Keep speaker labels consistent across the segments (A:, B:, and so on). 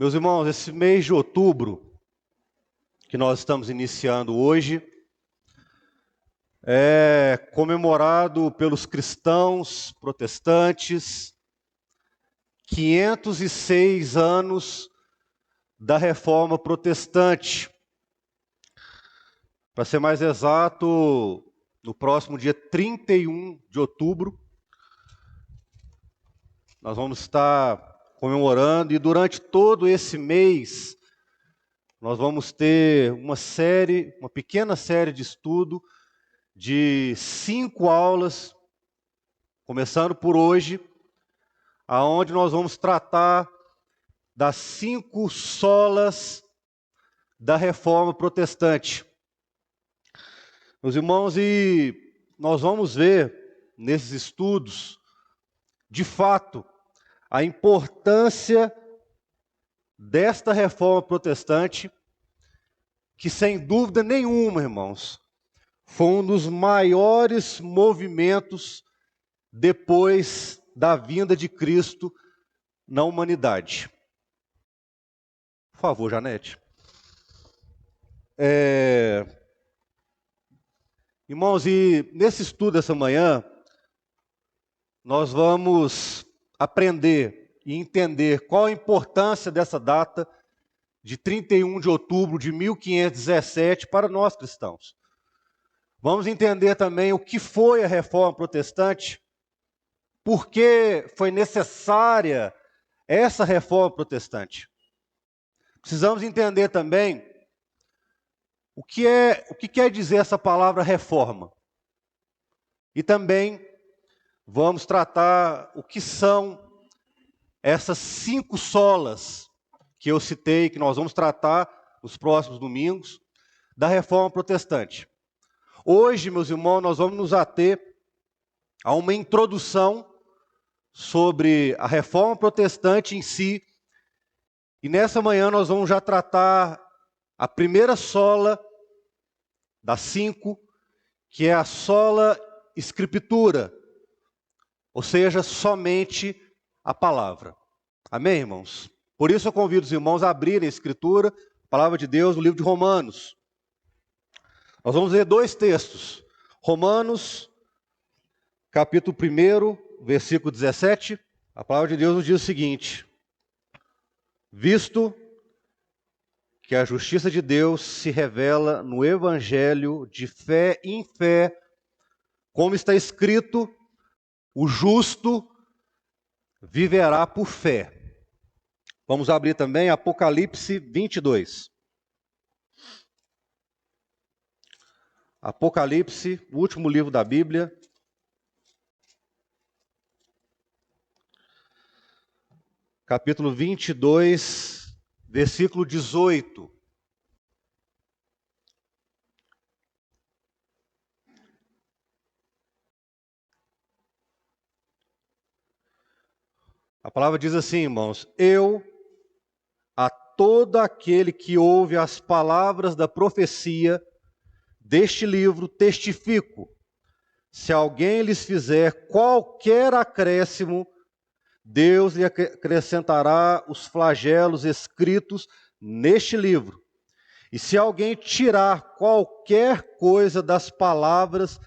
A: Meus irmãos, esse mês de outubro, que nós estamos iniciando hoje, é comemorado pelos cristãos protestantes 506 anos da Reforma Protestante. Para ser mais exato, no próximo dia 31 de outubro, nós vamos estar comemorando, e durante todo esse mês nós vamos ter uma pequena série de estudo de 5 aulas, começando por hoje, aonde nós vamos tratar das 5 solas da Reforma Protestante. Meus irmãos, e nós vamos ver nesses estudos, de fato, a importância desta Reforma Protestante, que sem dúvida nenhuma, irmãos, foi um dos maiores movimentos depois da vinda de Cristo na humanidade. Por favor, Janete. Irmãos, e nesse estudo essa manhã, nós vamos aprender e entender qual a importância dessa data de 31 de outubro de 1517 para nós cristãos. Vamos entender também o que foi a Reforma Protestante, por que foi necessária essa Reforma Protestante. Precisamos entender também o que quer dizer essa palavra reforma. E também vamos tratar o que são essas 5 solas que eu citei, que nós vamos tratar nos próximos domingos, da Reforma Protestante. Hoje, meus irmãos, nós vamos nos ater a uma introdução sobre a Reforma Protestante em si, e nessa manhã nós vamos já tratar a primeira sola das 5, que é a sola Escritura, ou seja, somente a palavra. Amém, irmãos? Por isso eu convido os irmãos a abrirem a Escritura, a palavra de Deus, no livro de Romanos. Nós vamos ler 2 textos. Romanos, capítulo 1, versículo 17. A palavra de Deus nos diz o seguinte: visto que a justiça de Deus se revela no evangelho de fé em fé, como está escrito, o justo viverá por fé. Vamos abrir também Apocalipse 22. Apocalipse, o último livro da Bíblia. Capítulo 22, versículo 18. A palavra diz assim, irmãos: eu, a todo aquele que ouve as palavras da profecia deste livro, testifico, se alguém lhes fizer qualquer acréscimo, Deus lhe acrescentará os flagelos escritos neste livro. E se alguém tirar qualquer coisa das palavras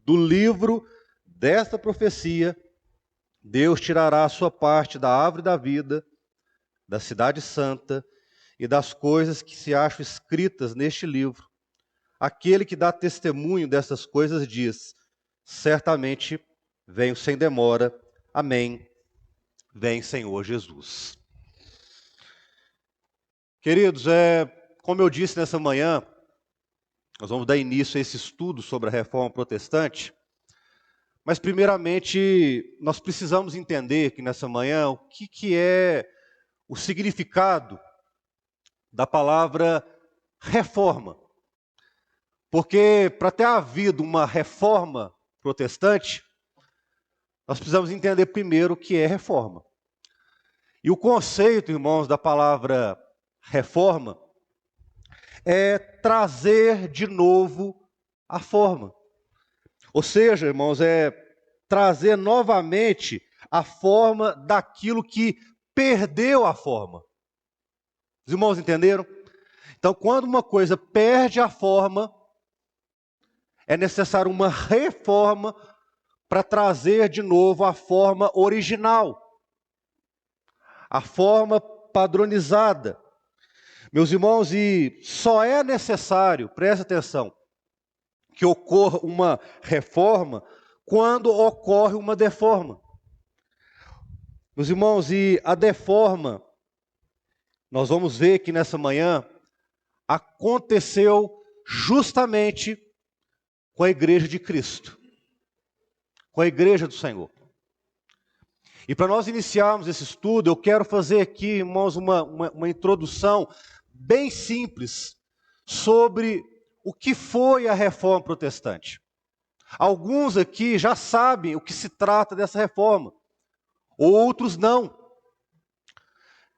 A: do livro desta profecia, Deus tirará a sua parte da árvore da vida, da cidade santa e das coisas que se acham escritas neste livro. Aquele que dá testemunho dessas coisas diz: certamente venho sem demora. Amém. Vem, Senhor Jesus. Queridos, como eu disse nessa manhã, nós vamos dar início a esse estudo sobre a Reforma Protestante, mas primeiramente nós precisamos entender que nessa manhã o que é o significado da palavra reforma. Porque para ter havido uma reforma protestante, nós precisamos entender primeiro o que é reforma. E o conceito, irmãos, da palavra reforma é trazer de novo a forma. Ou seja, irmãos, é trazer novamente a forma daquilo que perdeu a forma. Os irmãos entenderam? Então, quando uma coisa perde a forma, é necessário uma reforma para trazer de novo a forma original, a forma padronizada. Meus irmãos, e só é necessário, preste atenção, que ocorra uma reforma quando ocorre uma deforma. Meus irmãos, e a deforma, nós vamos ver que nessa manhã, aconteceu justamente com a igreja de Cristo, com a igreja do Senhor. E para nós iniciarmos esse estudo, eu quero fazer aqui, irmãos, uma introdução bem simples sobre o que foi a reforma protestante. Alguns aqui já sabem o que se trata dessa reforma, outros não.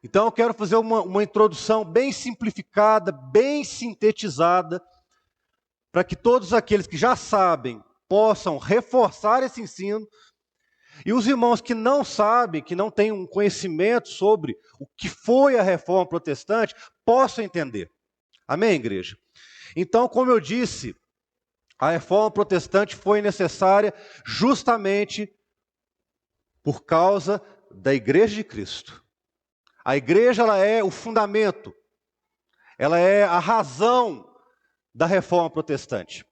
A: Então eu quero fazer uma introdução bem simplificada, bem sintetizada, para que todos aqueles que já sabem possam reforçar esse ensino, e os irmãos que não sabem, que não têm um conhecimento sobre o que foi a reforma protestante, possam entender. Amém, igreja? Então, como eu disse, a reforma protestante foi necessária justamente por causa da igreja de Cristo. A igreja, ela é o fundamento, ela é a razão da reforma protestante.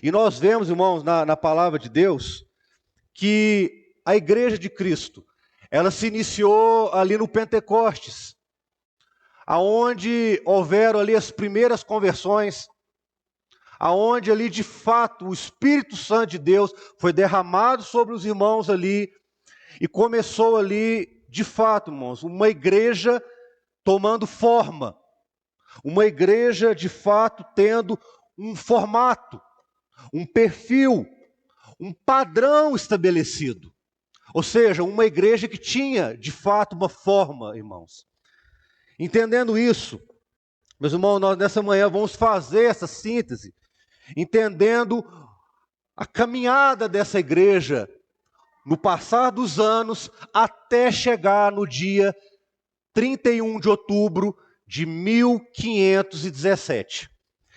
A: E nós vemos, irmãos, na palavra de Deus, que a igreja de Cristo, ela se iniciou ali no Pentecostes, aonde houveram ali as primeiras conversões, aonde ali de fato o Espírito Santo de Deus foi derramado sobre os irmãos ali, e começou ali, de fato, irmãos, uma igreja tomando forma, uma igreja de fato tendo um formato, um perfil, um padrão estabelecido. Ou seja, uma igreja que tinha de fato uma forma, irmãos. Entendendo isso, meus irmãos, nós nessa manhã vamos fazer essa síntese, entendendo a caminhada dessa igreja no passar dos anos até chegar no dia 31 de outubro de 1517,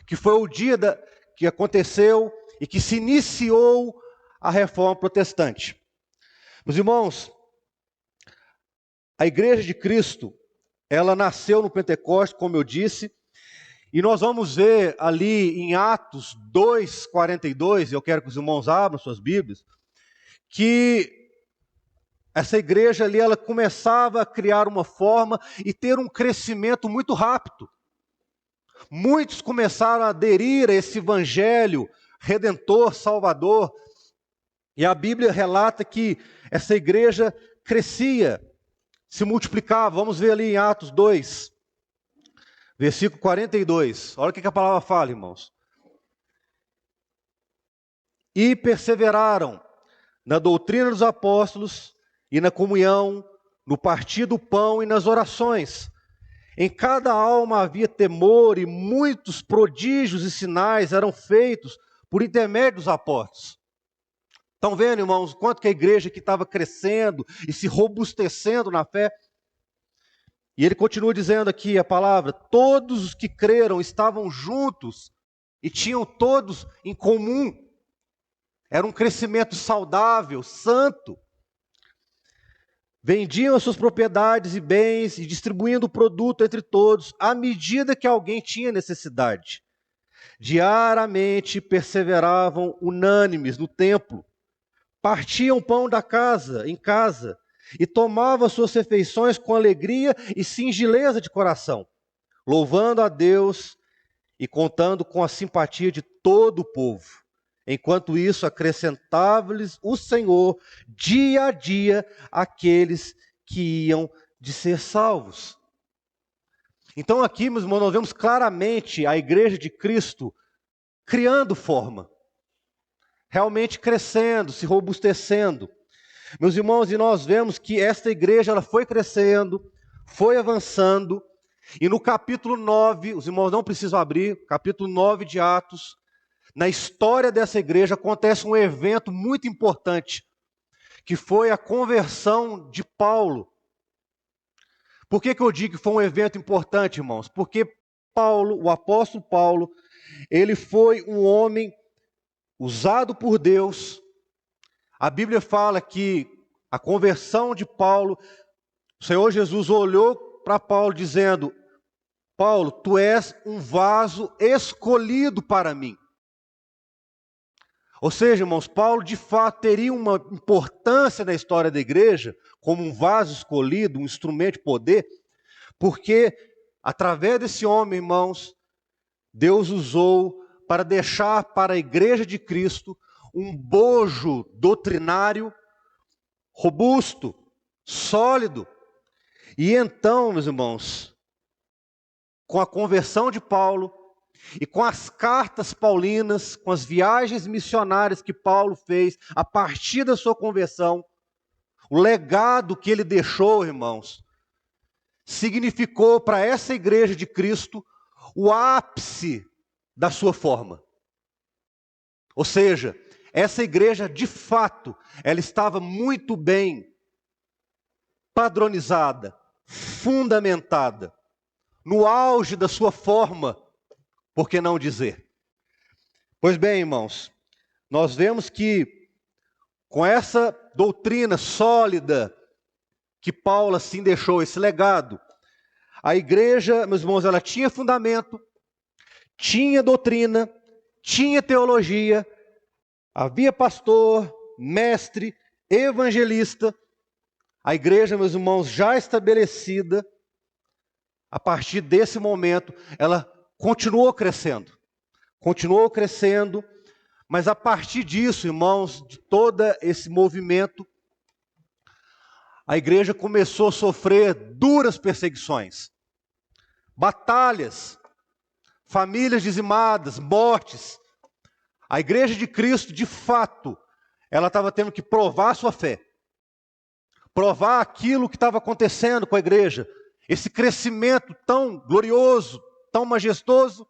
A: que foi o dia que aconteceu e que se iniciou a reforma protestante. Meus irmãos, a igreja de Cristo, ela nasceu no Pentecostes, como eu disse, e nós vamos ver ali em Atos 2:42, eu quero que os irmãos abram suas Bíblias, que essa igreja ali, ela começava a criar uma forma e ter um crescimento muito rápido. Muitos começaram a aderir a esse evangelho redentor, salvador, e a Bíblia relata que essa igreja crescia, se multiplicava. Vamos ver ali em Atos 2, versículo 42. Olha o que a palavra fala, irmãos. E perseveraram na doutrina dos apóstolos e na comunhão, no partir do pão e nas orações. Em cada alma havia temor, e muitos prodígios e sinais eram feitos por intermédio dos apóstolos. Estão vendo, irmãos, quanto que a igreja que estava crescendo e se robustecendo na fé? E ele continua dizendo aqui a palavra: todos os que creram estavam juntos e tinham todos em comum. Era um crescimento saudável, santo. Vendiam as suas propriedades e bens e distribuindo o produto entre todos, à medida que alguém tinha necessidade. Diariamente perseveravam unânimes no templo, partiam pão em casa, e tomavam as suas refeições com alegria e singeleza de coração, louvando a Deus e contando com a simpatia de todo o povo. Enquanto isso, acrescentava-lhes o Senhor dia a dia aqueles que iam de ser salvos. Então aqui, meus irmãos, nós vemos claramente a igreja de Cristo criando forma, realmente crescendo, se robustecendo. Meus irmãos, e nós vemos que esta igreja ela foi crescendo, foi avançando, e no capítulo 9, os irmãos não precisam abrir, capítulo 9 de Atos, na história dessa igreja acontece um evento muito importante, que foi a conversão de Paulo. Por que eu digo que foi um evento importante, irmãos? Porque Paulo, o apóstolo Paulo, ele foi um homem usado por Deus. A Bíblia fala que a conversão de Paulo, o Senhor Jesus olhou para Paulo dizendo: Paulo, tu és um vaso escolhido para mim. Ou seja, irmãos, Paulo de fato teria uma importância na história da igreja, como um vaso escolhido, um instrumento de poder, porque através desse homem, irmãos, Deus usou para deixar para a igreja de Cristo um bojo doutrinário robusto, sólido. E então, meus irmãos, com a conversão de Paulo e com as cartas paulinas, com as viagens missionárias que Paulo fez a partir da sua conversão, o legado que ele deixou, irmãos, significou para essa igreja de Cristo o ápice da sua forma. Ou seja, essa igreja, de fato, ela estava muito bem padronizada, fundamentada, no auge da sua forma, por que não dizer? Pois bem, irmãos, nós vemos que com essa doutrina sólida que Paulo assim deixou, esse legado, a igreja, meus irmãos, ela tinha fundamento, tinha doutrina, tinha teologia, havia pastor, mestre, evangelista. A igreja, meus irmãos, já estabelecida, a partir desse momento, ela continuou crescendo, mas a partir disso, irmãos, de todo esse movimento, a igreja começou a sofrer duras perseguições, batalhas, famílias dizimadas, mortes. A igreja de Cristo, de fato, ela estava tendo que provar a sua fé, provar aquilo que estava acontecendo com a igreja, esse crescimento tão glorioso, tão majestoso.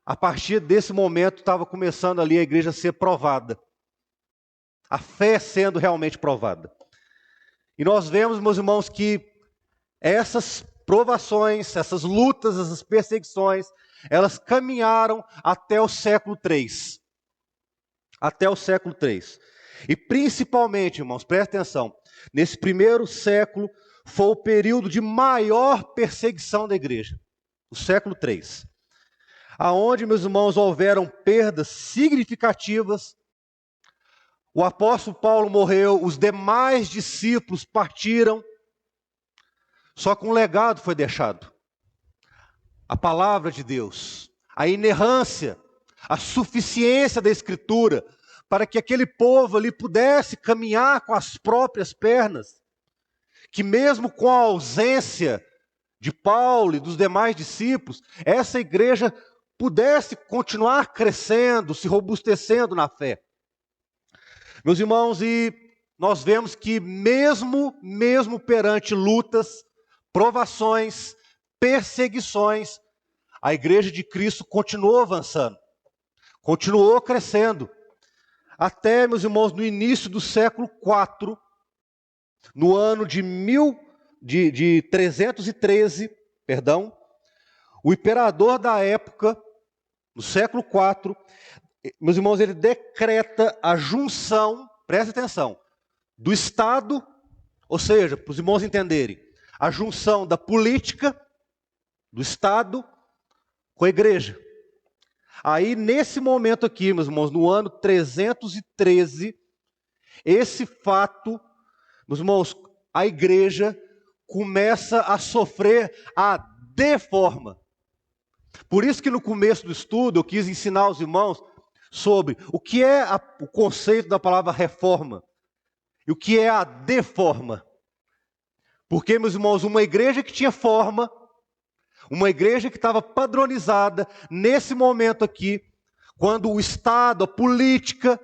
A: A partir desse momento estava começando ali a igreja a ser provada, a fé sendo realmente provada. E nós vemos, meus irmãos, que essas provações, essas lutas, essas perseguições, elas caminharam até o século III. Até o século III. E principalmente, irmãos, prestem atenção, nesse primeiro século foi o período de maior perseguição da igreja, o século III. Aonde, meus irmãos, houveram perdas significativas. O apóstolo Paulo morreu, os demais discípulos partiram, só que um legado foi deixado. A palavra de Deus, a inerrância, a suficiência da Escritura, para que aquele povo ali pudesse caminhar com as próprias pernas, que mesmo com a ausência de Paulo e dos demais discípulos, essa igreja pudesse continuar crescendo, se robustecendo na fé. Meus irmãos, e nós vemos que mesmo perante lutas, provações, perseguições, a igreja de Cristo continuou avançando, continuou crescendo, até, meus irmãos, no início do século IV, no ano de 313, o imperador da época, no século IV, meus irmãos, ele decreta a junção, presta atenção, do Estado, ou seja, para os irmãos entenderem, a junção da política, do Estado, com a igreja. Aí, nesse momento aqui, meus irmãos, no ano 313, esse fato, meus irmãos, a igreja começa a sofrer a deforma. Por isso que no começo do estudo eu quis ensinar aos irmãos sobre o que é o conceito da palavra reforma e o que é a deforma. Porque, meus irmãos, uma igreja que tinha forma, uma igreja que estava padronizada, nesse momento aqui, quando o Estado, a política,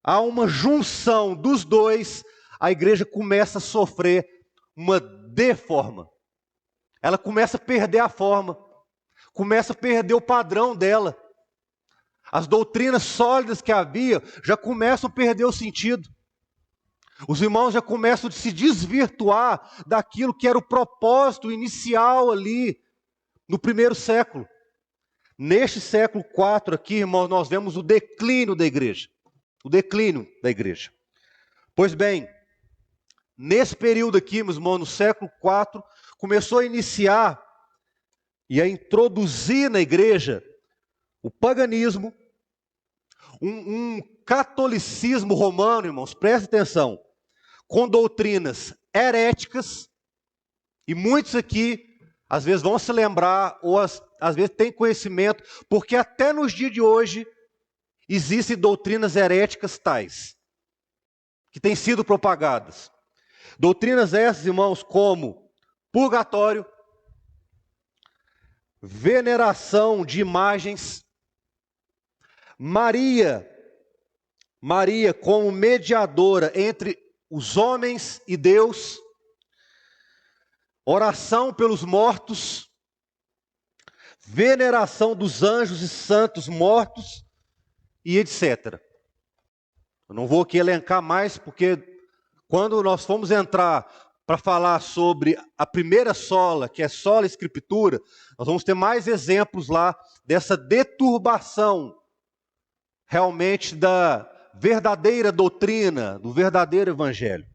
A: há uma junção dos dois, a igreja começa a sofrer uma deforma. Ela começa a perder a forma, começa a perder o padrão dela. As doutrinas sólidas que havia já começam a perder o sentido. Os irmãos já começam a se desvirtuar daquilo que era o propósito inicial ali no primeiro século. Neste século IV aqui, irmãos, nós vemos o declínio da igreja. O declínio da igreja. Pois bem, nesse período aqui, meus irmãos, no século IV, começou a iniciar e a introduzir na igreja o paganismo, um catolicismo romano, irmãos, preste atenção, com doutrinas heréticas, e muitos aqui, às vezes vão se lembrar, ou às vezes têm conhecimento, porque até nos dias de hoje, existem doutrinas heréticas tais, que têm sido propagadas. Doutrinas essas, irmãos, como purgatório, veneração de imagens, Maria como mediadora entre os homens e Deus, oração pelos mortos, veneração dos anjos e santos mortos e etc. Eu não vou aqui elencar mais, porque quando nós formos entrar para falar sobre a primeira sola, que é sola escritura, nós vamos ter mais exemplos lá dessa deturbação realmente da verdadeira doutrina, do verdadeiro evangelho.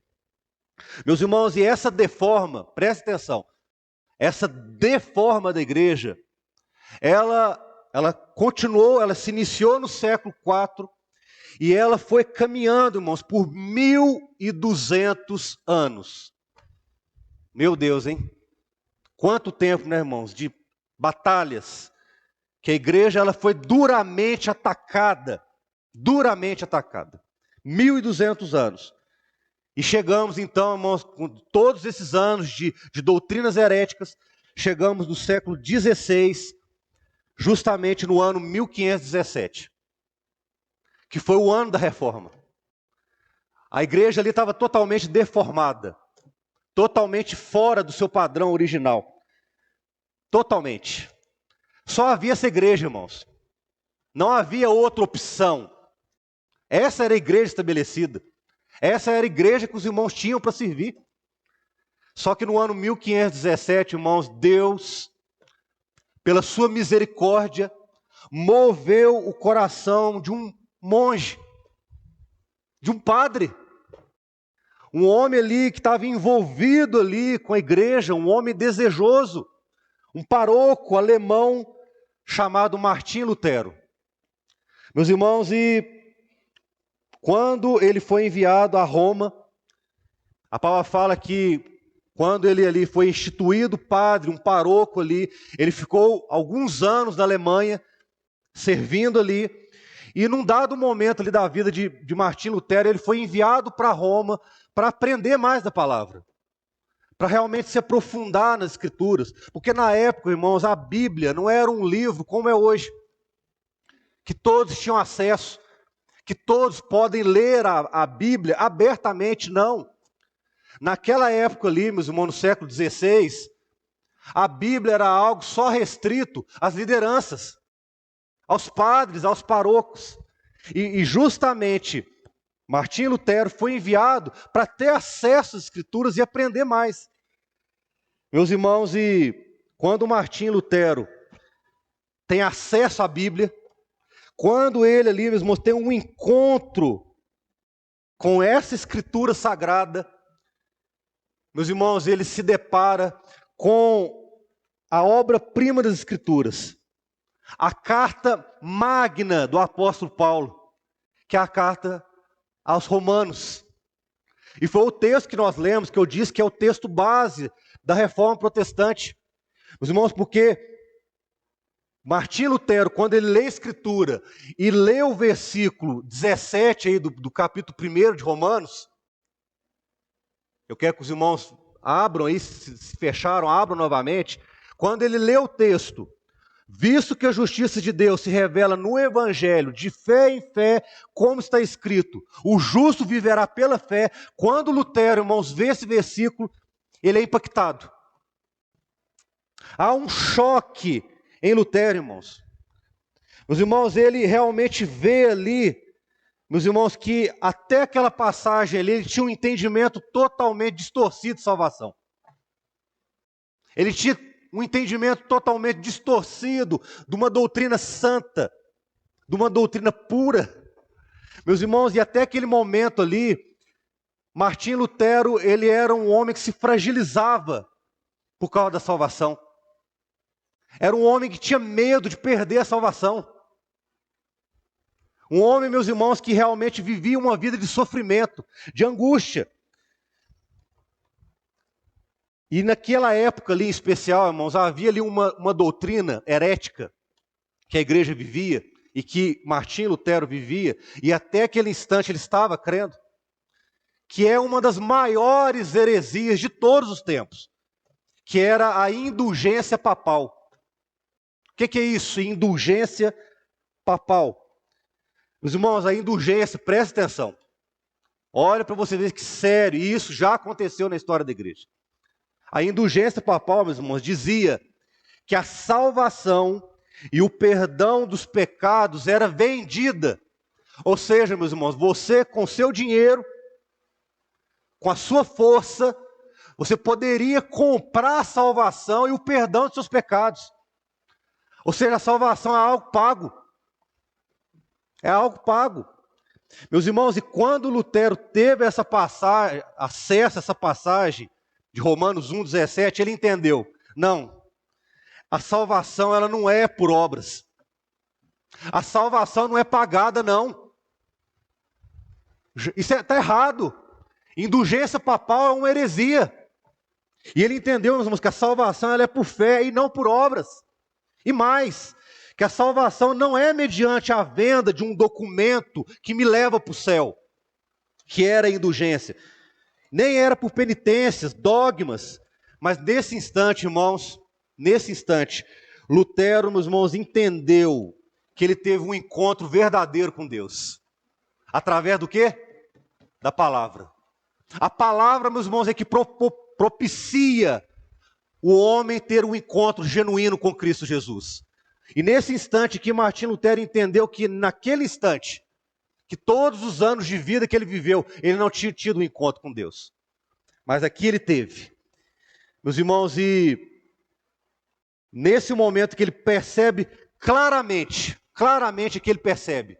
A: Meus irmãos, e essa deforma, preste atenção, essa deforma da igreja, ela continuou, ela se iniciou no século IV, e ela foi caminhando, irmãos, por 1200 anos. Meu Deus, hein? Quanto tempo, né, irmãos, de batalhas, que a igreja ela foi duramente atacada. 1200 anos. E chegamos então, irmãos, com todos esses anos de doutrinas heréticas, chegamos no século XVI, justamente no ano 1517, que foi o ano da reforma. A igreja ali estava totalmente deformada, totalmente fora do seu padrão original. Totalmente. Só havia essa igreja, irmãos. Não havia outra opção. Essa era a igreja estabelecida. Essa era a igreja que os irmãos tinham para servir. Só que no ano 1517, irmãos, Deus, pela sua misericórdia, moveu o coração de um monge, de um padre, um homem ali que estava envolvido ali com a igreja, um homem desejoso, um paroco alemão chamado Martim Lutero. Meus irmãos, e quando ele foi enviado a Roma, a palavra fala que quando ele ali foi instituído padre, um paroco ali, ele ficou alguns anos na Alemanha, servindo ali, e num dado momento ali da vida de Martim Lutero, ele foi enviado para Roma para aprender mais da palavra, para realmente se aprofundar nas Escrituras, porque na época, irmãos, a Bíblia não era um livro como é hoje, que todos tinham acesso, que todos podem ler a Bíblia abertamente, não. Naquela época ali, meus irmãos, no século XVI, a Bíblia era algo só restrito às lideranças, aos padres, aos parocos. E justamente, Martim Lutero foi enviado para ter acesso às Escrituras e aprender mais. Meus irmãos, e quando Martim Lutero tem acesso à Bíblia, quando ele ali, meus irmãos, tem um encontro com essa Escritura sagrada, meus irmãos, ele se depara com a obra-prima das Escrituras, a carta magna do apóstolo Paulo, que é a carta aos Romanos. E foi o texto que nós lemos, que eu disse que é o texto base da Reforma Protestante. Meus irmãos, porque Martim Lutero, quando ele lê a Escritura e lê o versículo 17 aí do capítulo 1 de Romanos, eu quero que os irmãos abram aí, se fecharam, abram novamente. Quando ele lê o texto, visto que a justiça de Deus se revela no Evangelho, de fé em fé, como está escrito, o justo viverá pela fé. Quando Lutero, irmãos, vê esse versículo, ele é impactado. Há um choque em Lutero, irmãos. Os irmãos, ele realmente vê ali meus irmãos, que até aquela passagem ali, ele tinha um entendimento totalmente distorcido de salvação. Ele tinha um entendimento totalmente distorcido de uma doutrina santa, de uma doutrina pura. Meus irmãos, e até aquele momento ali, Martim Lutero, ele era um homem que se fragilizava por causa da salvação. Era um homem que tinha medo de perder a salvação. Um homem, meus irmãos, que realmente vivia uma vida de sofrimento, de angústia. E naquela época ali em especial, irmãos, havia ali uma doutrina herética que a igreja vivia e que Martim Lutero vivia, e até aquele instante ele estava crendo, que é uma das maiores heresias de todos os tempos, que era a indulgência papal. O que é isso? Indulgência papal. Meus irmãos, a indulgência, preste atenção. Olha para você ver que sério, e isso já aconteceu na história da igreja. A indulgência papal, meus irmãos, dizia que a salvação e o perdão dos pecados era vendida. Ou seja, meus irmãos, você com seu dinheiro, com a sua força, você poderia comprar a salvação e o perdão dos seus pecados. Ou seja, a salvação é algo pago. É algo pago. Meus irmãos, e quando Lutero teve essa passagem, acesso a essa passagem de Romanos 1,17, ele entendeu. Não, a salvação ela não é por obras. A salvação não é pagada, não. Isso está errado. Indulgência papal é uma heresia. E ele entendeu, meus irmãos, que a salvação ela é por fé e não por obras. E mais, que a salvação não é mediante a venda de um documento que me leva para o céu, que era a indulgência. Nem era por penitências, dogmas, mas nesse instante, irmãos, nesse instante, Lutero, meus irmãos, entendeu que ele teve um encontro verdadeiro com Deus. Através do quê? Da palavra. A palavra, meus irmãos, é que propicia o homem ter um encontro genuíno com Cristo Jesus. E nesse instante que Martim Lutero entendeu que naquele instante, que todos os anos de vida que ele viveu, ele não tinha tido um encontro com Deus. Mas aqui ele teve. Meus irmãos, e nesse momento que ele percebe claramente que ele percebe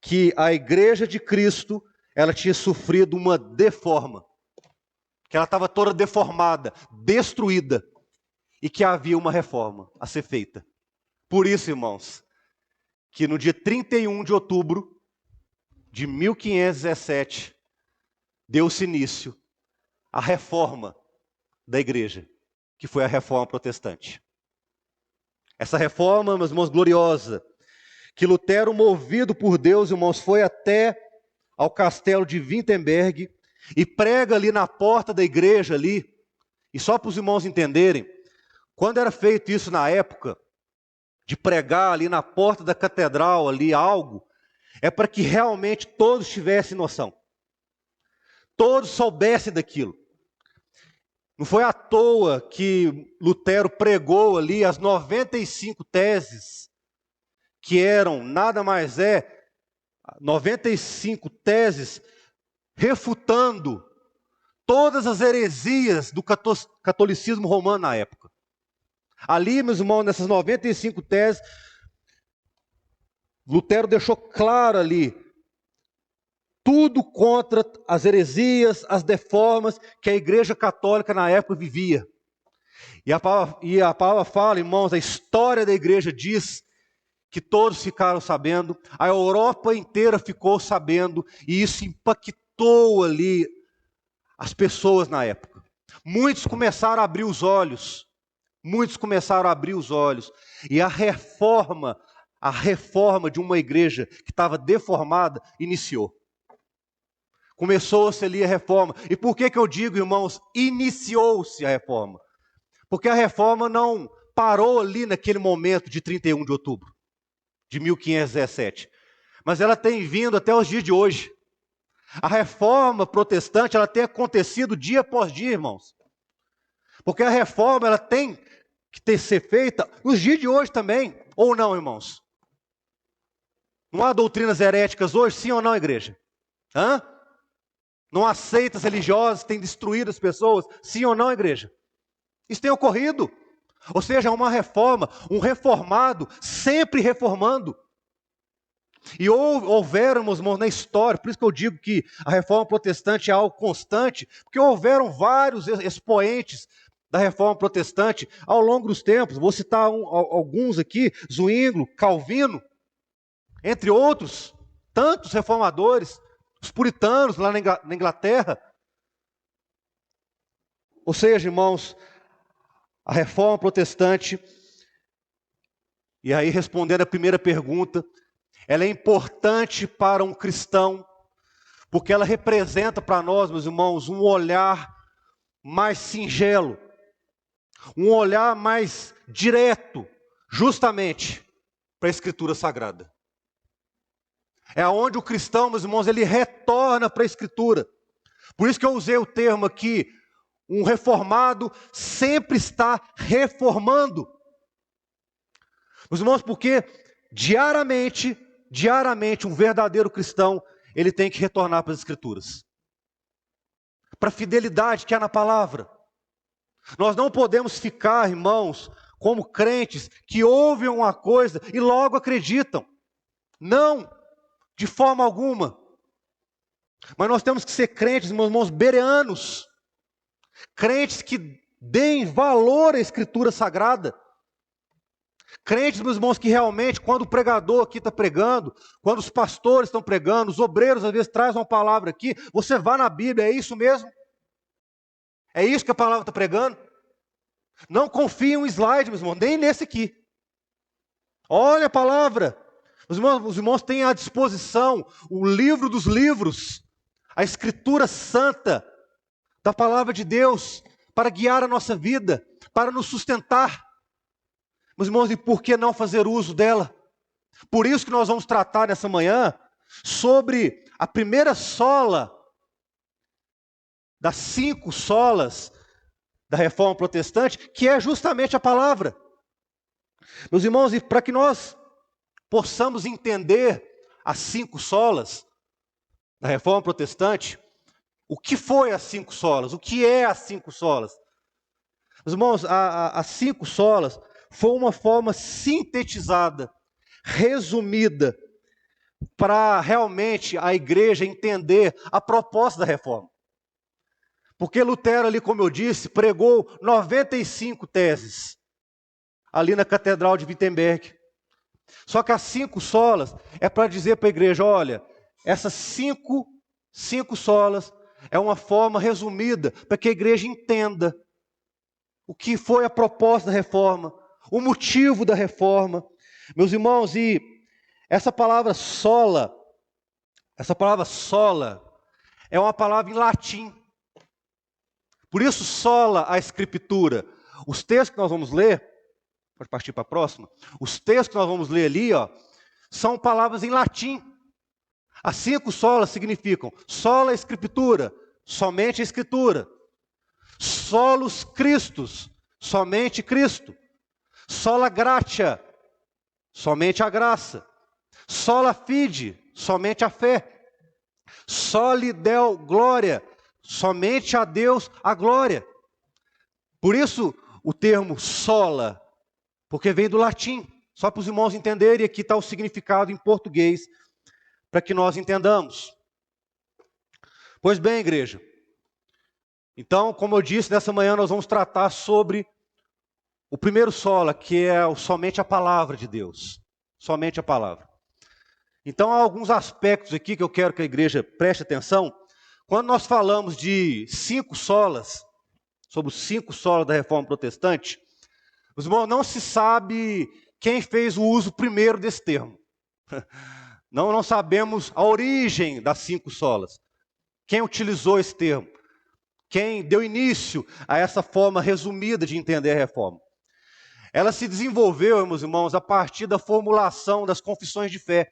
A: que a igreja de Cristo, ela tinha sofrido uma deforma, que ela estava toda deformada, destruída, e que havia uma reforma a ser feita. Por isso, irmãos, que no dia 31 de outubro de 1517, deu-se início à reforma da igreja, que foi a reforma protestante. Essa reforma, meus irmãos, gloriosa, que Lutero, movido por Deus, irmãos, foi até ao castelo de Wittenberg e prega ali na porta da igreja ali. E só para os irmãos entenderem, quando era feito isso na época, de pregar ali na porta da catedral ali algo, é para que realmente todos tivessem noção. Todos soubessem daquilo. Não foi à toa que Lutero pregou ali as 95 teses, que eram, nada mais 95 teses refutando todas as heresias do catolicismo romano na época. Ali, meus irmãos, nessas 95 teses, Lutero deixou claro ali tudo contra as heresias, as deformas que a igreja católica na época vivia. E a palavra fala, irmãos, a história da igreja diz que todos ficaram sabendo, a Europa inteira ficou sabendo, e isso impactou ali as pessoas na época. Muitos começaram a abrir os olhos, e a reforma de uma igreja que estava deformada iniciou. Começou-se ali a reforma. E por que eu digo, irmãos, iniciou-se a reforma? Porque a reforma não parou ali naquele momento de 31 de outubro de 1517. Mas ela tem vindo até os dias de hoje. A reforma protestante, ela tem acontecido dia após dia, irmãos. Porque a reforma, ela tem que ser feita nos dias de hoje também. Ou não, irmãos? Não há doutrinas heréticas hoje, sim ou não, igreja? Hã? Não há seitas religiosas que têm destruído as pessoas, sim ou não, igreja? Isso tem ocorrido. Ou seja, uma reforma, um reformado sempre reformando. E houveram, meus irmãos, na história, por isso que eu digo que a reforma protestante é algo constante, porque houveram vários expoentes da reforma protestante ao longo dos tempos. Vou citar alguns aqui: Zwinglio, Calvino, entre outros, tantos reformadores, os puritanos lá na Inglaterra. Ou seja, irmãos, a reforma protestante, e aí respondendo a primeira pergunta, ela é importante para um cristão, porque ela representa para nós, meus irmãos, um olhar mais singelo, um olhar mais direto, justamente para a Escritura Sagrada. É onde o cristão, meus irmãos, ele retorna para a Escritura. Por isso que eu usei o termo aqui, um reformado sempre está reformando. Meus irmãos, porque diariamente, um verdadeiro cristão, ele tem que retornar para as Escrituras. Para a fidelidade que há na palavra. Nós não podemos ficar, irmãos, como crentes que ouvem uma coisa e logo acreditam. Não, de forma alguma. Mas nós temos que ser crentes, meus irmãos, bereanos. Crentes que deem valor à Escritura Sagrada. Crentes, meus irmãos, que realmente, quando o pregador aqui está pregando, quando os pastores estão pregando, os obreiros às vezes trazem uma palavra aqui, você vai na Bíblia, é isso mesmo? É isso que a palavra está pregando? Não confie em um slide, meus irmãos, nem nesse aqui. Olha a palavra. Os irmãos têm à disposição o livro dos livros, a Escritura Santa da palavra de Deus, para guiar a nossa vida, para nos sustentar. Meus irmãos, e por que não fazer uso dela? Por isso que nós vamos tratar nessa manhã sobre a primeira sola das 5 solas da reforma protestante, que é justamente a palavra. Meus irmãos, e para que nós possamos entender as 5 solas da reforma protestante, o que foi as 5 solas? O que é as 5 solas? Meus irmãos, as 5 solas foi uma forma sintetizada, resumida, para realmente a igreja entender a proposta da reforma. Porque Lutero ali, como eu disse, pregou 95 teses, ali na Catedral de Wittenberg. Só que as 5 solas é para dizer para a igreja, olha, essas cinco solas é uma forma resumida para que a igreja entenda o que foi a proposta da reforma, o motivo da reforma. Meus irmãos, e essa palavra sola é uma palavra em latim. Por isso, sola a Escritura. Os textos que nós vamos ler, pode partir para a próxima, os textos que nós vamos ler ali, são palavras em latim. As 5 solas significam sola Escritura, somente a Escritura. Solus Christus, somente Cristo. Sola gratia, somente a graça. Sola fide, somente a fé. Soli Deo gloria, somente a Deus a glória. Por isso o termo sola, porque vem do latim, só para os irmãos entenderem, e aqui está o significado em português, para que nós entendamos. Pois bem, igreja, então, como eu disse, nessa manhã nós vamos tratar sobre o primeiro sola, que é somente a palavra de Deus. Somente a palavra. Então, há alguns aspectos aqui que eu quero que a igreja preste atenção. Quando nós falamos de 5 solas, sobre os 5 solas da reforma protestante, os irmãos, não se sabe quem fez o uso primeiro desse termo. Não sabemos a origem das 5 solas. Quem utilizou esse termo? Quem deu início a essa forma resumida de entender a reforma? Ela se desenvolveu, meus irmãos, a partir da formulação das confissões de fé.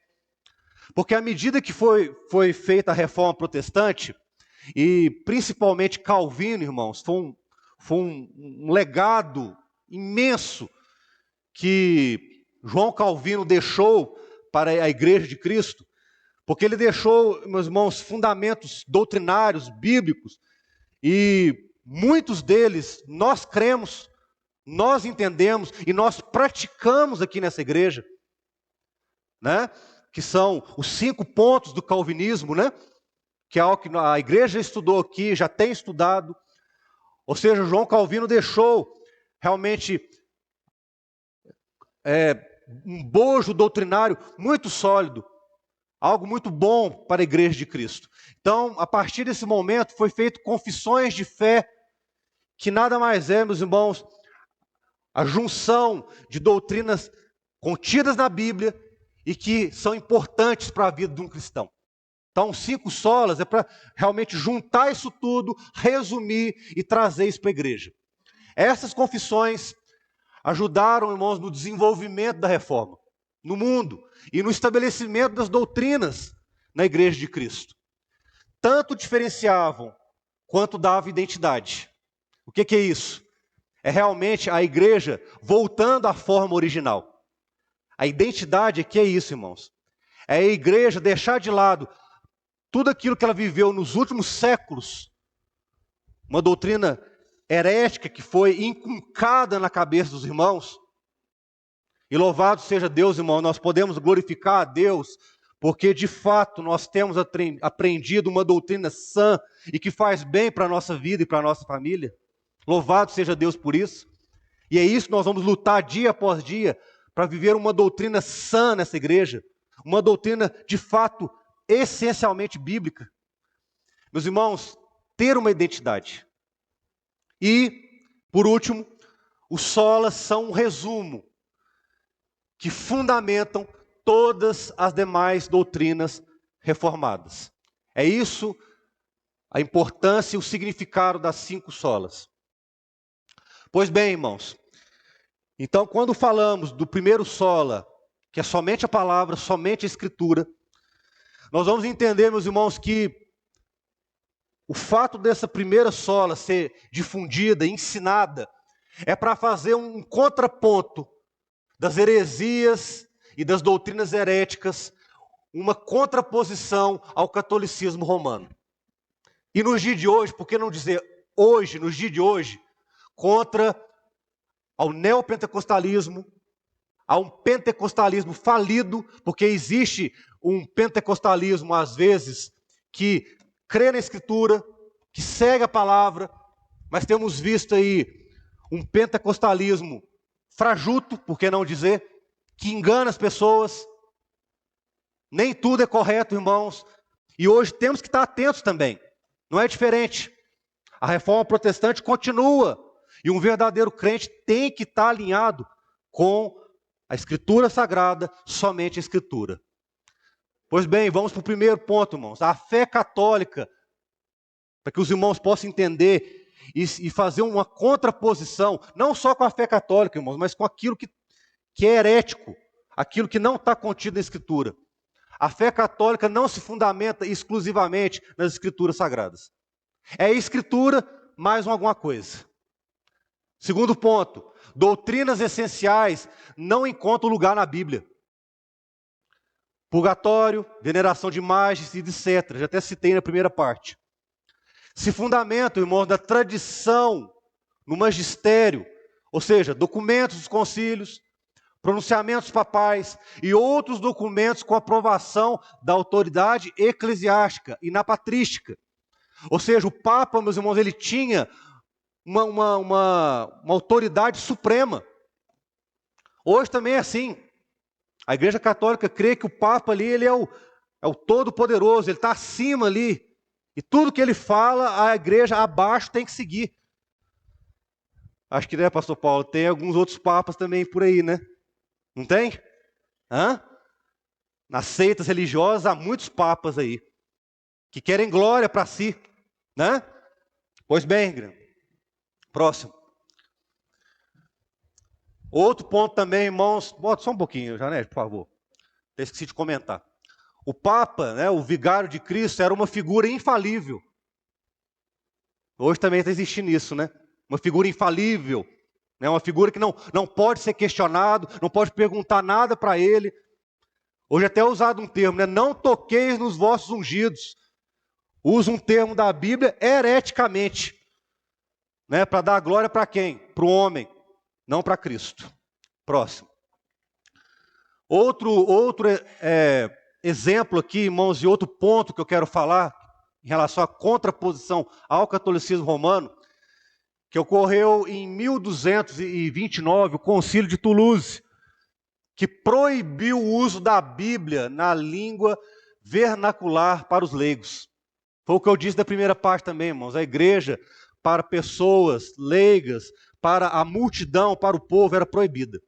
A: Porque à medida que foi feita a reforma protestante, e principalmente Calvino, irmãos, foi um legado imenso que João Calvino deixou para a igreja de Cristo, porque ele deixou, meus irmãos, fundamentos doutrinários, bíblicos, e muitos deles nós cremos, nós entendemos e nós praticamos aqui nessa igreja, né? Que são os 5 pontos do calvinismo, né? Que é algo que a igreja estudou aqui, já tem estudado. Ou seja, João Calvino deixou realmente um bojo doutrinário muito sólido, algo muito bom para a igreja de Cristo. Então, a partir desse momento, foi feito confissões de fé, que nada mais é, meus irmãos, a junção de doutrinas contidas na Bíblia e que são importantes para a vida de um cristão. Então, 5 solas é para realmente juntar isso tudo, resumir e trazer isso para a igreja. Essas confissões ajudaram, irmãos, no desenvolvimento da reforma, no mundo, e no estabelecimento das doutrinas na igreja de Cristo. Tanto diferenciavam, quanto davam identidade. O que é isso? É realmente a igreja voltando à forma original. A identidade aqui é isso, irmãos. É a igreja deixar de lado tudo aquilo que ela viveu nos últimos séculos, uma doutrina herética que foi inculcada na cabeça dos irmãos. E louvado seja Deus, irmão, nós podemos glorificar a Deus, porque de fato nós temos aprendido uma doutrina sã e que faz bem para a nossa vida e para a nossa família. Louvado seja Deus por isso. E é isso que nós vamos lutar dia após dia, para viver uma doutrina sã nessa igreja, uma doutrina de fato essencialmente bíblica. Meus irmãos, ter uma identidade. E, por último, os solas são um resumo que fundamentam todas as demais doutrinas reformadas. É isso a importância e o significado das 5 solas. Pois bem, irmãos, então quando falamos do primeiro sola, que é somente a palavra, somente a escritura, nós vamos entender, meus irmãos, que o fato dessa primeira sola ser difundida, ensinada, é para fazer um contraponto das heresias e das doutrinas heréticas, uma contraposição ao catolicismo romano. E nos dias de hoje, por que não dizer hoje, nos dias de hoje, contra ao neopentecostalismo, a um pentecostalismo falido, porque existe um pentecostalismo, às vezes, que crê na Escritura, que segue a palavra, mas temos visto aí um pentecostalismo frajuto, por que não dizer, que engana as pessoas. Nem tudo é correto, irmãos, e hoje temos que estar atentos também, não é diferente. A reforma protestante continua, e um verdadeiro crente tem que estar alinhado com a Escritura Sagrada, somente a Escritura. Pois bem, vamos para o primeiro ponto, irmãos. A fé católica, para que os irmãos possam entender e fazer uma contraposição, não só com a fé católica, irmãos, mas com aquilo que é herético, aquilo que não está contido na Escritura. A fé católica não se fundamenta exclusivamente nas Escrituras Sagradas. É a Escritura mais alguma coisa. Segundo ponto, doutrinas essenciais não encontram lugar na Bíblia. Purgatório, veneração de imagens e etc. Já até citei na primeira parte. Se fundamentam, irmãos, da tradição no magistério, ou seja, documentos dos concílios, pronunciamentos papais e outros documentos com aprovação da autoridade eclesiástica e na patrística. Ou seja, o Papa, meus irmãos, ele tinha uma autoridade suprema. Hoje também é assim. A Igreja Católica crê que o Papa ali, ele é o Todo-Poderoso, ele está acima ali. E tudo que ele fala, a igreja abaixo tem que seguir. Acho que, né, pastor Paulo, tem alguns outros papas também por aí, né? Não tem? Hã? Nas seitas religiosas há muitos papas aí, que querem glória para si, né? Pois bem, próximo. Outro ponto também, irmãos, bota só um pouquinho, Janete, por favor. Eu esqueci de comentar. O Papa, né, o vigário de Cristo, era uma figura infalível. Hoje também está existindo isso, né? Uma figura infalível, né? Uma figura que não pode ser questionado, não pode perguntar nada para ele. Hoje até é usado um termo, né? Não toqueis nos vossos ungidos. Usa um termo da Bíblia hereticamente, né? Para dar glória para quem? Para o homem, não para Cristo. Próximo. Outro exemplo aqui, irmãos, e outro ponto que eu quero falar em relação à contraposição ao catolicismo romano, que ocorreu em 1229, o Concílio de Toulouse, que proibiu o uso da Bíblia na língua vernacular para os leigos. Foi o que eu disse da primeira parte também, irmãos. A igreja, para pessoas leigas, para a multidão, para o povo, era proibida.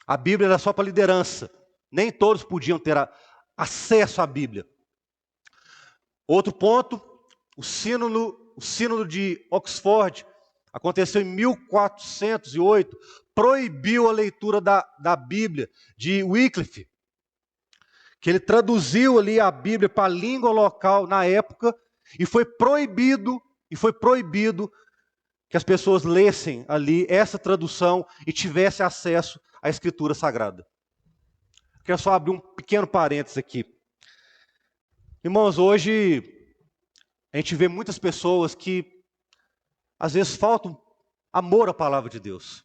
A: A Bíblia era só para a liderança. Nem todos podiam ter acesso à Bíblia. Outro ponto, o sínodo de Oxford, aconteceu em 1408, proibiu a leitura da Bíblia de Wycliffe, que ele traduziu ali a Bíblia para a língua local na época, e foi proibido que as pessoas lessem ali essa tradução e tivessem acesso à Escritura Sagrada. Quero só abrir um pequeno parênteses aqui. Irmãos, hoje a gente vê muitas pessoas que às vezes faltam amor à palavra de Deus.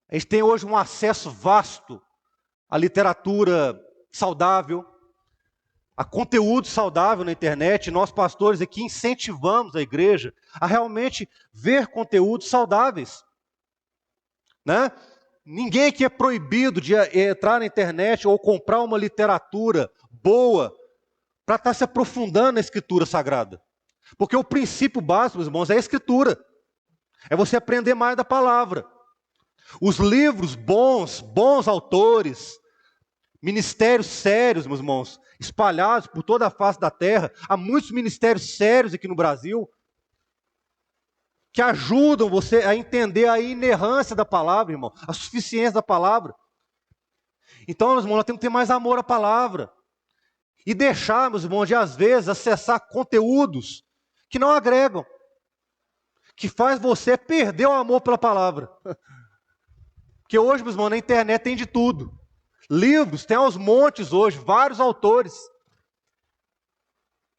A: A gente tem hoje um acesso vasto à literatura saudável, a conteúdo saudável na internet. Nós, pastores aqui, incentivamos a igreja a realmente ver conteúdos saudáveis, né? Ninguém aqui é proibido de entrar na internet ou comprar uma literatura boa para estar se aprofundando na Escritura Sagrada. Porque o princípio básico, meus irmãos, é a Escritura. É você aprender mais da palavra. Os livros bons autores, ministérios sérios, meus irmãos, espalhados por toda a face da terra. Há muitos ministérios sérios aqui no Brasil que ajudam você a entender a inerrância da palavra, irmão, a suficiência da palavra. Então, meus irmãos, nós temos que ter mais amor à palavra. E deixar, meus irmãos, de às vezes acessar conteúdos que não agregam, que faz você perder o amor pela palavra. Porque hoje, meus irmãos, na internet tem de tudo. Livros, tem aos montes hoje, vários autores.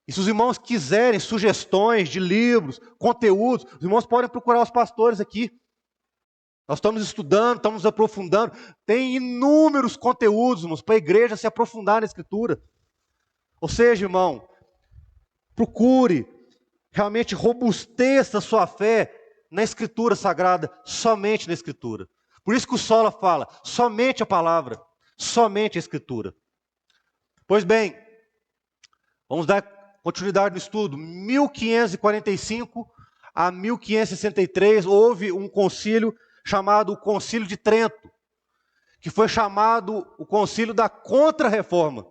A: E se os irmãos quiserem sugestões de livros, conteúdos, os irmãos podem procurar os pastores aqui. Nós estamos estudando, estamos nos aprofundando. Tem inúmeros conteúdos, irmãos, para a igreja se aprofundar na Escritura. Ou seja, irmão, procure realmente robusteça a sua fé na Escritura Sagrada, somente na Escritura. Por isso que o Sola fala, somente a palavra, somente a Escritura. Pois bem, vamos dar continuidade no estudo. 1545 a 1563 houve um concílio chamado o Concílio de Trento, que foi chamado o Concílio da Contra-Reforma.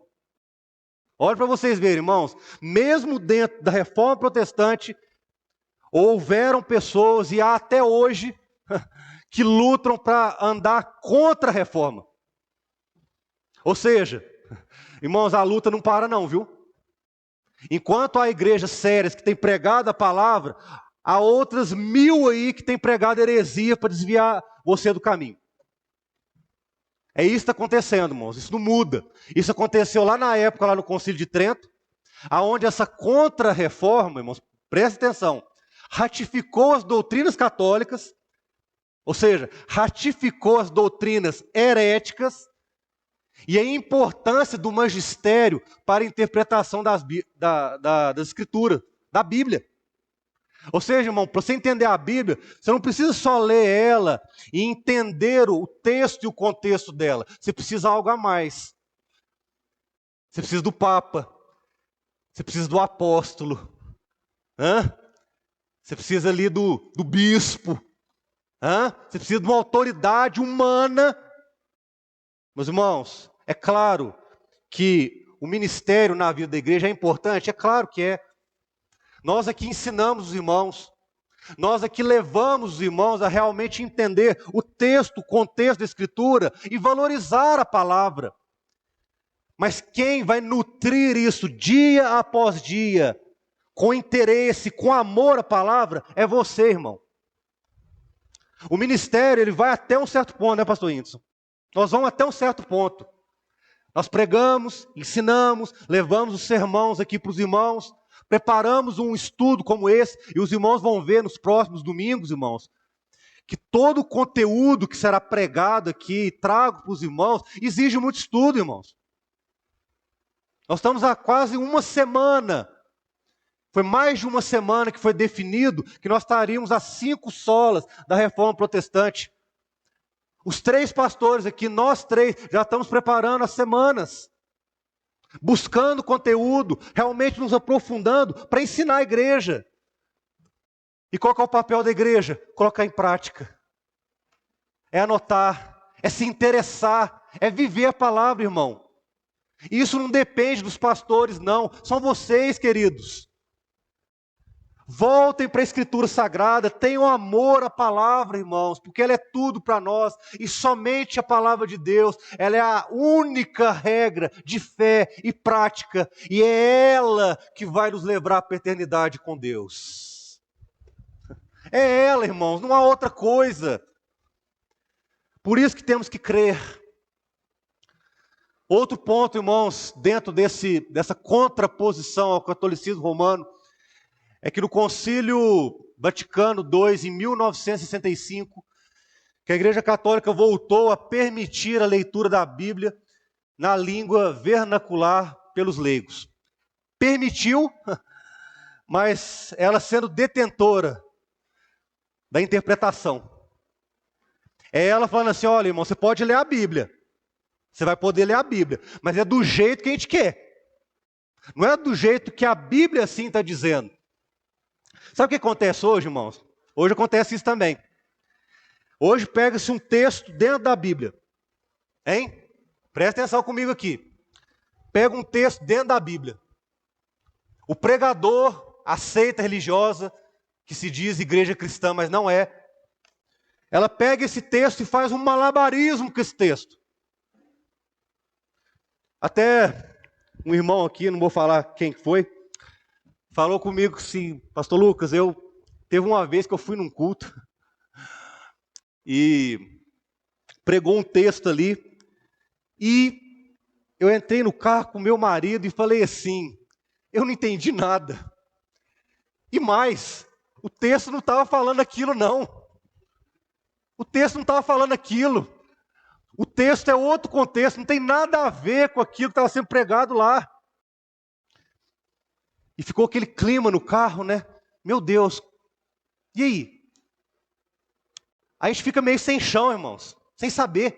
A: Olha para vocês verem, irmãos, mesmo dentro da Reforma Protestante, houveram pessoas, e há até hoje, que lutam para andar contra a reforma. Ou seja, irmãos, a luta não para não, viu? Enquanto há igrejas sérias que têm pregado a palavra, há outras 1000 aí que têm pregado heresia para desviar você do caminho. É isso que está acontecendo, irmãos, isso não muda. Isso aconteceu lá na época, lá no Concílio de Trento, aonde essa contra-reforma, irmãos, preste atenção, ratificou as doutrinas católicas, ou seja, ratificou as doutrinas heréticas e a importância do magistério para a interpretação da Escritura, da Bíblia. Ou seja, irmão, para você entender a Bíblia, você não precisa só ler ela e entender o texto e o contexto dela. Você precisa de algo a mais. Você precisa do Papa. Você precisa do apóstolo. Você precisa ali do bispo. Você precisa de uma autoridade humana. Meus irmãos, é claro que o ministério na vida da igreja é importante? É claro que é. Nós aqui ensinamos os irmãos, nós aqui levamos os irmãos a realmente entender o texto, o contexto da Escritura e valorizar a palavra. Mas quem vai nutrir isso dia após dia, com interesse, com amor à palavra, é você, irmão. O ministério, ele vai até um certo ponto, né, pastor Whindersson? Nós vamos até um certo ponto. Nós pregamos, ensinamos, levamos os sermões aqui para os irmãos, preparamos um estudo como esse, e os irmãos vão ver nos próximos domingos, irmãos, que todo o conteúdo que será pregado aqui, trago para os irmãos, exige muito estudo, irmãos. Nós estamos há quase uma semana, foi mais de uma semana que foi definido que nós estaríamos às 5 solas da Reforma Protestante. Os 3 pastores aqui, nós 3, já estamos preparando as semanas, buscando conteúdo, realmente nos aprofundando para ensinar a igreja. E qual que é o papel da igreja? Colocar em prática. É anotar, é se interessar, é viver a palavra, irmão. Isso não depende dos pastores, não. São vocês, queridos. Voltem para a Escritura Sagrada, tenham amor à palavra, irmãos, porque ela é tudo para nós, e somente a palavra de Deus, ela é a única regra de fé e prática, e é ela que vai nos levar para a eternidade com Deus. É ela, irmãos, não há outra coisa. Por isso que temos que crer. Outro ponto, irmãos, dentro dessa contraposição ao catolicismo romano, é que no Concílio Vaticano II, em 1965, que a Igreja Católica voltou a permitir a leitura da Bíblia na língua vernacular pelos leigos. Permitiu, mas ela sendo detentora da interpretação. É ela falando assim, olha, irmão, você pode ler a Bíblia. Você vai poder ler a Bíblia, mas é do jeito que a gente quer. Não é do jeito que a Bíblia assim está dizendo. Sabe o que acontece hoje, irmãos? Hoje acontece isso também. Hoje pega-se um texto dentro da Bíblia. Hein? Presta atenção comigo aqui. Pega um texto dentro da Bíblia. O pregador, a seita religiosa, que se diz igreja cristã, mas não é, ela pega esse texto e faz um malabarismo com esse texto. Até um irmão aqui, não vou falar quem foi, falou comigo assim, pastor Lucas, teve uma vez que eu fui num culto e pregou um texto ali e eu entrei no carro com meu marido e falei assim, eu não entendi nada. E mais, o texto não estava falando aquilo não. O texto não estava falando aquilo. O texto é outro contexto, não tem nada a ver com aquilo que estava sendo pregado lá. E ficou aquele clima no carro, né? Meu Deus, e aí? A gente fica meio sem chão, irmãos, sem saber.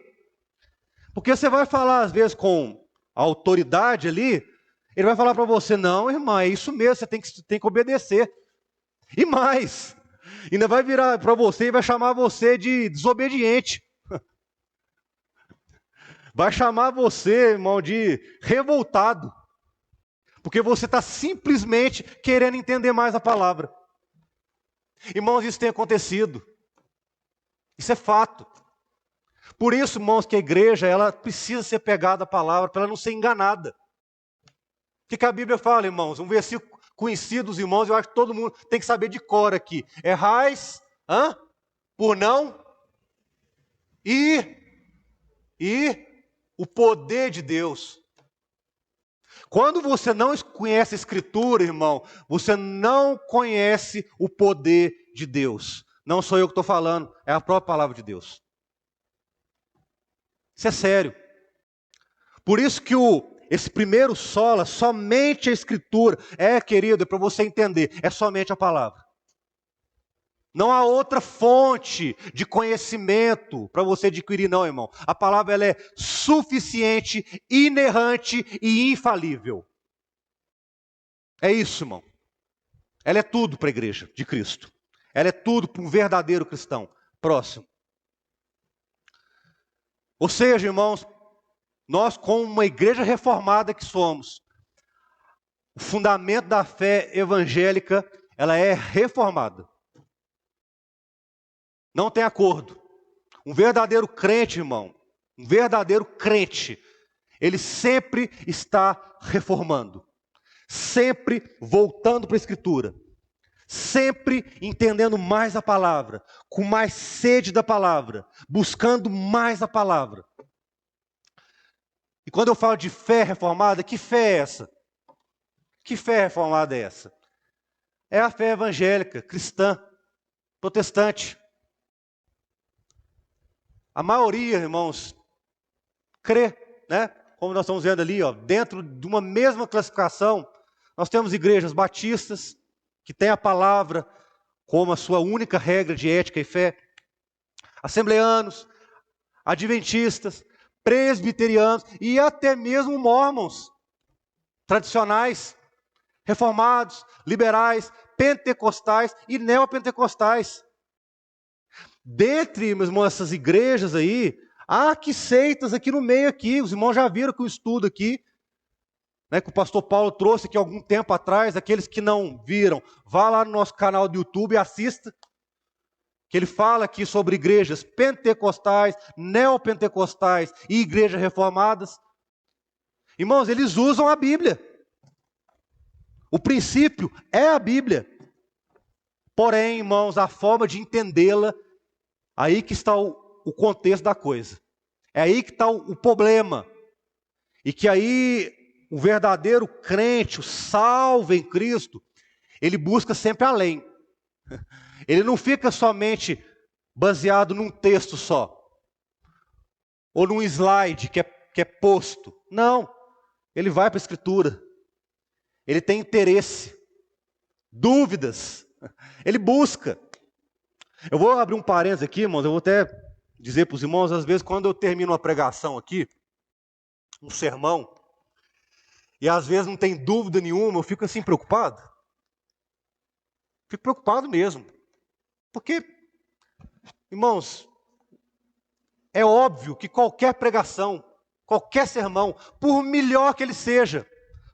A: Porque você vai falar, às vezes, com a autoridade ali, ele vai falar para você, não, irmã, é isso mesmo, você tem que obedecer. E mais, ainda vai virar para você e vai chamar você de desobediente. Vai chamar você, irmão, de revoltado. Porque você está simplesmente querendo entender mais a palavra. Irmãos, isso tem acontecido. Isso é fato. Por isso, irmãos, que a igreja ela precisa ser pegada à palavra para ela não ser enganada. O que a Bíblia fala, irmãos? Um versículo conhecido dos irmãos, eu acho que todo mundo tem que saber de cor aqui. Errais, por não, e o poder de Deus. Quando você não conhece a Escritura, irmão, você não conhece o poder de Deus. Não sou eu que estou falando, é a própria palavra de Deus. Isso é sério. Por isso que esse primeiro sola, somente a Escritura, querido, é para você entender, é somente a palavra. Não há outra fonte de conhecimento para você adquirir, não, irmão. A palavra ela é suficiente, inerrante e infalível. É isso, irmão. Ela é tudo para a igreja de Cristo. Ela é tudo para um verdadeiro cristão. Próximo. Ou seja, irmãos, nós como uma igreja reformada que somos, o fundamento da fé evangélica, ela é reformada. Não tem acordo. Um verdadeiro crente, irmão, um verdadeiro crente, ele sempre está reformando, sempre voltando para a Escritura, sempre entendendo mais a palavra, com mais sede da palavra, buscando mais a palavra. quando eu falo de fé reformada, que fé é essa? Que fé reformada é essa? É a fé evangélica, cristã, protestante. A maioria, irmãos, crê, né? Como nós estamos vendo ali, ó, dentro de uma mesma classificação, nós temos igrejas batistas, que têm a palavra como a sua única regra de ética e fé, assembleanos, adventistas, presbiterianos e até mesmo mormons, tradicionais, reformados, liberais, pentecostais e neopentecostais. Dentre, meus irmãos, essas igrejas aí, há que seitas aqui no meio aqui. Os irmãos já viram que o estudo aqui, né, que o pastor Paulo trouxe aqui algum tempo atrás, aqueles que não viram, vá lá no nosso canal do YouTube e assista, que ele fala aqui sobre igrejas pentecostais, neopentecostais e igrejas reformadas. Irmãos, eles usam a Bíblia. O princípio é a Bíblia. Porém, irmãos, a forma de entendê-la, aí que está o contexto da coisa. É aí que está o problema. E que aí o verdadeiro crente, o salvo em Cristo, ele busca sempre além. Ele não fica somente baseado num texto só. Ou num slide que é posto. Não. Ele vai para a Escritura. Ele tem interesse. Dúvidas. Ele busca. Eu vou abrir um parênteses aqui, irmãos. Eu vou até dizer para os irmãos, às vezes, quando eu termino uma pregação aqui, um sermão, e às vezes não tem dúvida nenhuma, eu fico assim preocupado. Fico preocupado mesmo. Porque, irmãos, é óbvio que qualquer pregação, qualquer sermão, por melhor que ele seja,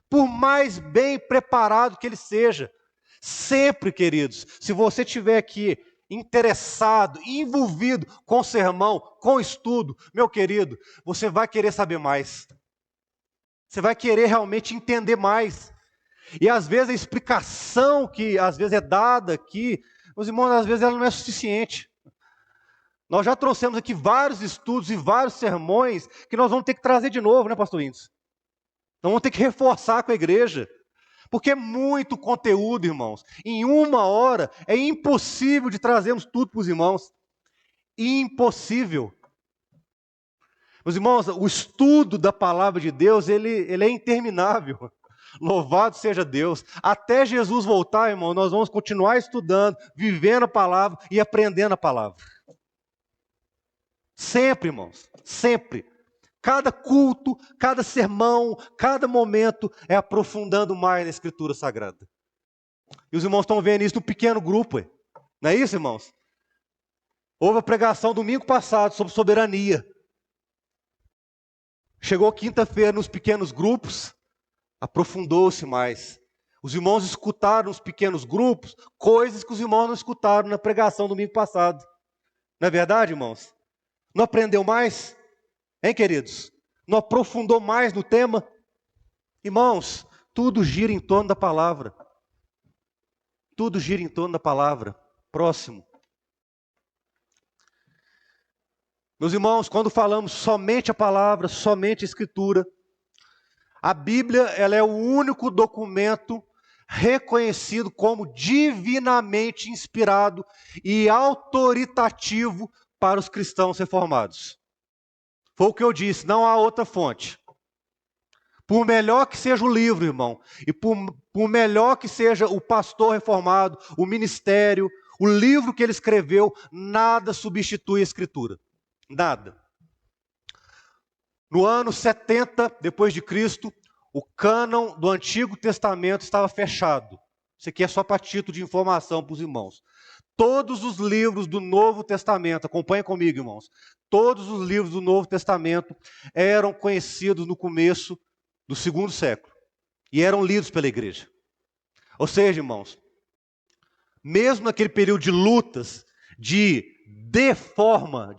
A: por mais bem preparado que ele seja, sempre, queridos, se você estiver aqui interessado, envolvido com o sermão, com o estudo, meu querido, você vai querer saber mais. Você vai querer realmente entender mais. E às vezes a explicação que às vezes é dada aqui, meus irmãos, às vezes ela não é suficiente. Nós já trouxemos aqui vários estudos e vários sermões que nós vamos ter que trazer de novo, né, pastor Índice? Nós vamos ter que reforçar com a igreja. Porque é muito conteúdo, irmãos. Em uma hora é impossível de trazermos tudo para os irmãos. Impossível. Meus irmãos, o estudo da palavra de Deus, ele é interminável. Louvado seja Deus. Até Jesus voltar, irmão, nós vamos continuar estudando, vivendo a palavra e aprendendo a palavra. Sempre, irmãos, sempre. Cada culto, cada sermão, cada momento é aprofundando mais na Escritura Sagrada. E os irmãos estão vendo isso no pequeno grupo, não é isso, irmãos? Houve a pregação domingo passado sobre soberania. Chegou quinta-feira nos pequenos grupos, aprofundou-se mais. Os irmãos escutaram nos pequenos grupos coisas que os irmãos não escutaram na pregação domingo passado. Não é verdade, irmãos? Não aprendeu mais? Hein, queridos? Não aprofundou mais no tema? Irmãos, tudo gira em torno da palavra. Tudo gira em torno da palavra. Próximo. Meus irmãos, quando falamos somente a palavra, somente a Escritura, a Bíblia, ela é o único documento reconhecido como divinamente inspirado e autoritativo para os cristãos reformados. Foi o que eu disse, não há outra fonte. Por melhor que seja o livro, irmão, e por melhor que seja o pastor reformado, o ministério, o livro que ele escreveu, nada substitui a Escritura. Nada. No ano 70 depois de Cristo, o cânon do Antigo Testamento estava fechado. Isso aqui é só para título de informação para os irmãos. Todos os livros do Novo Testamento, acompanhem comigo, irmãos. Todos os livros do Novo Testamento eram conhecidos no começo do segundo século e eram lidos pela igreja. Ou seja, irmãos, mesmo naquele período de lutas, de deforma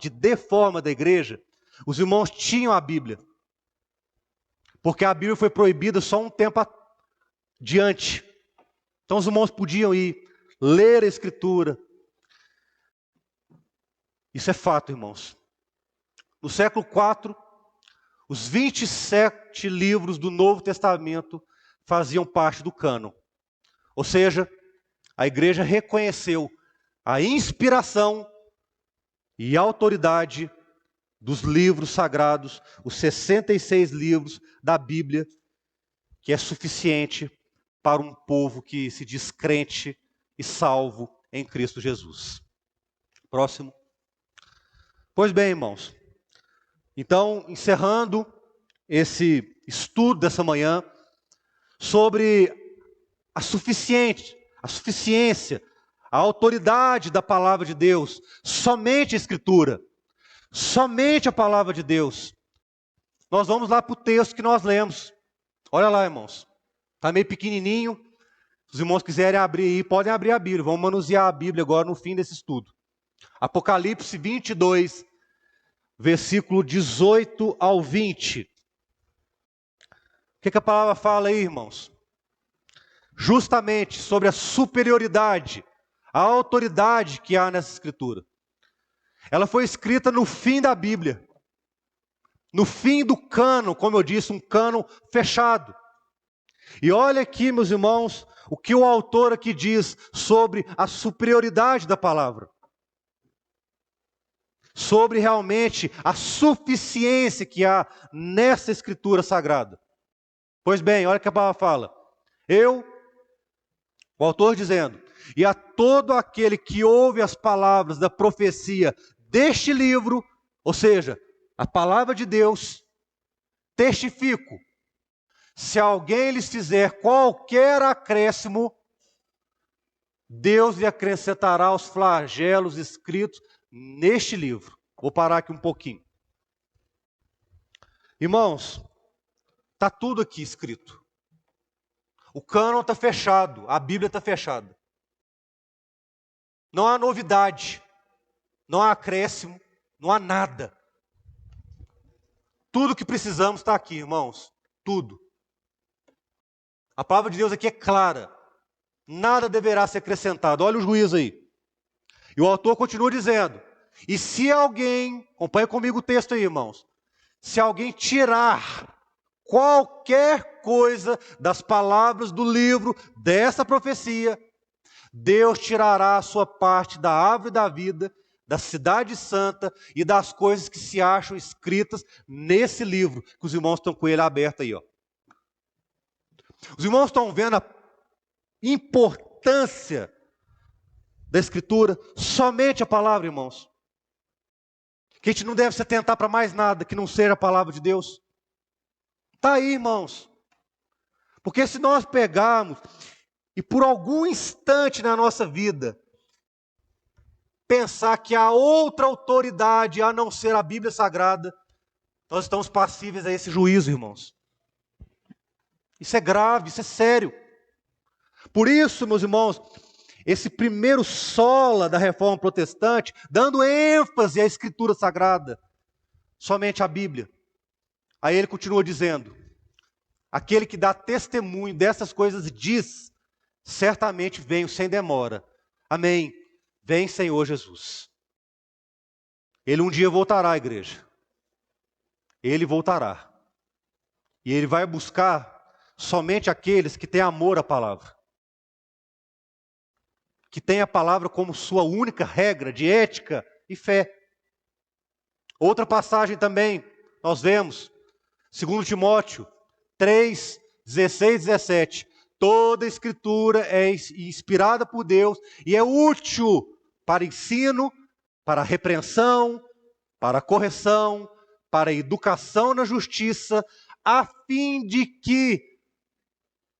A: da igreja, os irmãos tinham a Bíblia. Porque a Bíblia foi proibida só um tempo adiante. Então os irmãos podiam ir ler a Escritura. Isso é fato, irmãos. No século IV, os 27 livros do Novo Testamento faziam parte do cânon. Ou seja, a igreja reconheceu a inspiração e autoridade dos livros sagrados, os 66 livros da Bíblia, que é suficiente para um povo que se diz crente e salvo em Cristo Jesus. Próximo. Pois bem, irmãos, então, encerrando esse estudo dessa manhã sobre a suficiência, a autoridade da palavra de Deus, somente a Escritura, somente a palavra de Deus. Nós vamos lá para o texto que nós lemos. Olha lá, irmãos. Está meio pequenininho. Se os irmãos quiserem abrir aí, podem abrir a Bíblia. Vamos manusear a Bíblia agora no fim desse estudo. Apocalipse 22, versículo 18 ao 20. O que a palavra fala aí, irmãos? Justamente sobre a superioridade, a autoridade que há nessa escritura. Ela foi escrita no fim da Bíblia. No fim do cânon, como eu disse, um cânon fechado. E olha aqui, meus irmãos, o que o autor aqui diz sobre a superioridade da palavra. Sobre realmente a suficiência que há nessa escritura sagrada. Pois bem, olha o que a palavra fala. O autor dizendo, e a todo aquele que ouve as palavras da profecia deste livro, ou seja, a palavra de Deus, testifico, se alguém lhes fizer qualquer acréscimo, Deus lhe acrescentará os flagelos escritos neste livro. Vou parar aqui um pouquinho. Irmãos, está tudo aqui escrito. O cânon está fechado, a Bíblia está fechada. Não há novidade, não há acréscimo, não há nada. Tudo que precisamos está aqui, irmãos. Tudo. A palavra de Deus aqui é clara. Nada deverá ser acrescentado. Olha o juízo aí. E o autor continua dizendo, e se alguém, acompanha comigo o texto aí, irmãos. Se alguém tirar qualquer coisa das palavras do livro dessa profecia, Deus tirará a sua parte da árvore da vida, da cidade santa e das coisas que se acham escritas nesse livro, que os irmãos estão com ele aberto aí, ó. Os irmãos estão vendo a importância da Escritura, somente a palavra, irmãos. Que a gente não deve se atentar para mais nada que não seja a palavra de Deus. Está aí, irmãos. Porque se nós pegarmos e por algum instante na nossa vida pensar que há outra autoridade a não ser a Bíblia Sagrada, nós estamos passíveis a esse juízo, irmãos. Isso é grave, isso é sério. Por isso, meus irmãos, esse primeiro sola da Reforma Protestante, dando ênfase à Escritura Sagrada, somente a Bíblia. Aí ele continua dizendo, aquele que dá testemunho dessas coisas diz, certamente venho sem demora. Amém. Vem, Senhor Jesus. Ele um dia voltará à igreja. Ele voltará. E ele vai buscar somente aqueles que têm amor à palavra. Que têm a palavra como sua única regra de ética e fé. Outra passagem também, nós vemos, 2 Timóteo 3, 16 e 17. Toda a Escritura é inspirada por Deus e é útil para ensino, para repreensão, para correção, para educação na justiça, a fim de que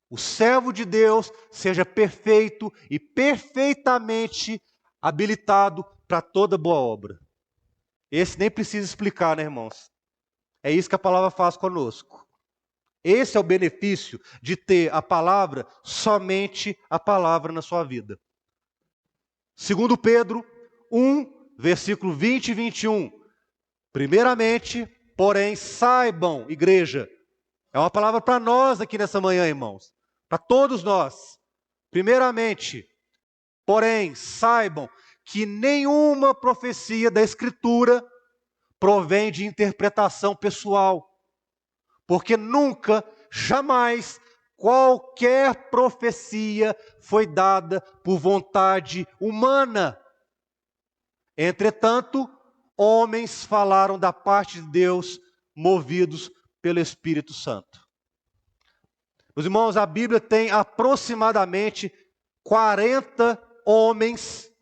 A: o servo de Deus seja perfeito e perfeitamente habilitado para toda boa obra. Esse nem precisa explicar, né, irmãos? É isso que a palavra faz conosco. Esse é o benefício de ter a palavra, somente a palavra na sua vida. 2 Pedro 1, versículo 20 e 21. Primeiramente, porém, saibam, igreja, é uma palavra para nós aqui nessa manhã, irmãos, para todos nós. Primeiramente, porém, saibam que nenhuma profecia da Escritura provém de interpretação pessoal. porque nunca, jamais, qualquer profecia foi dada por vontade humana. Entretanto, homens falaram da parte de Deus, movidos pelo Espírito Santo. Meus irmãos, a Bíblia tem aproximadamente 40 homens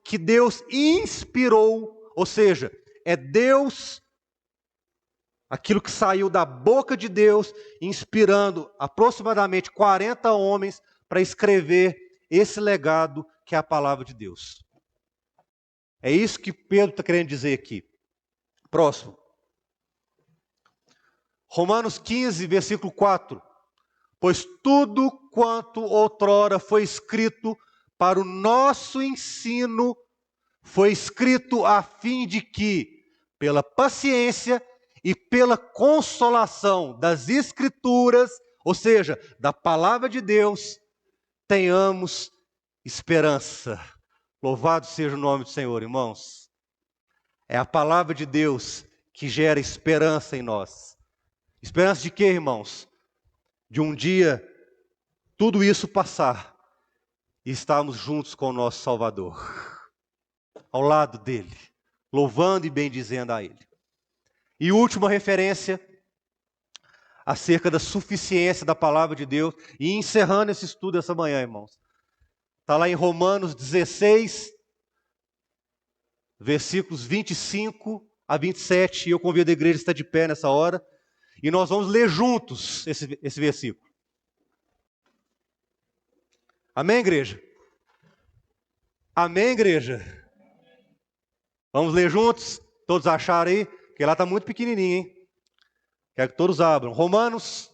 A: que Deus inspirou, ou seja, é Deus, aquilo que saiu da boca de Deus, inspirando aproximadamente 40 homens para escrever esse legado que é a palavra de Deus. É isso que Pedro está querendo dizer aqui. Próximo. Romanos 15, versículo 4. Pois tudo quanto outrora foi escrito para o nosso ensino, foi escrito a fim de que, pela paciência e pela consolação das Escrituras, ou seja, da palavra de Deus, tenhamos esperança. Louvado seja o nome do Senhor, irmãos. É a palavra de Deus que gera esperança em nós. Esperança de quê, irmãos? De um dia tudo isso passar e estarmos juntos com o nosso Salvador, ao lado dele, louvando e bendizendo a ele. E última referência acerca da suficiência da palavra de Deus, e encerrando esse estudo essa manhã, irmãos. Está lá em Romanos 16, versículos 25 a 27, e eu convido a igreja a estar de pé nessa hora, e nós vamos ler juntos esse versículo. Amém, igreja? Amém, igreja? Vamos ler juntos? Todos acharam aí? Porque lá está muito pequenininho, hein? Quero que todos abram. Romanos,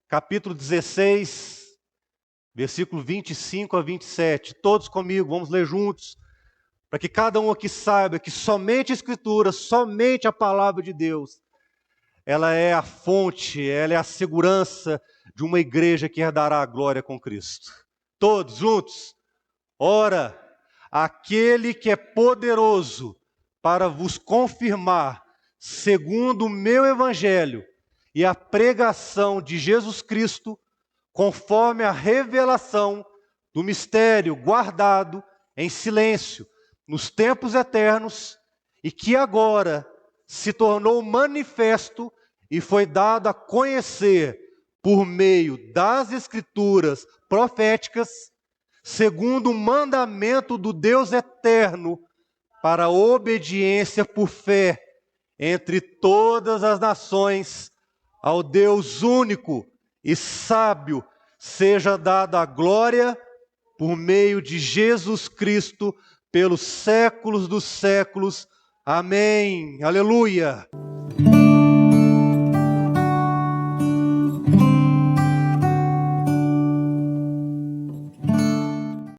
A: capítulo 16, versículo 25 a 27. Todos comigo, vamos ler juntos. Para que cada um aqui saiba que somente a Escritura, somente a palavra de Deus, ela é a fonte, ela é a segurança de uma igreja que herdará a glória com Cristo. Todos juntos. Ora, aquele que é poderoso para vos confirmar, segundo o meu evangelho e a pregação de Jesus Cristo, conforme a revelação do mistério guardado em silêncio nos tempos eternos, e que agora se tornou manifesto e foi dado a conhecer por meio das Escrituras proféticas, segundo o mandamento do Deus eterno, para a obediência por fé entre todas as nações, ao Deus único e sábio, seja dada a glória por meio de Jesus Cristo, pelos séculos dos séculos. Amém. Aleluia.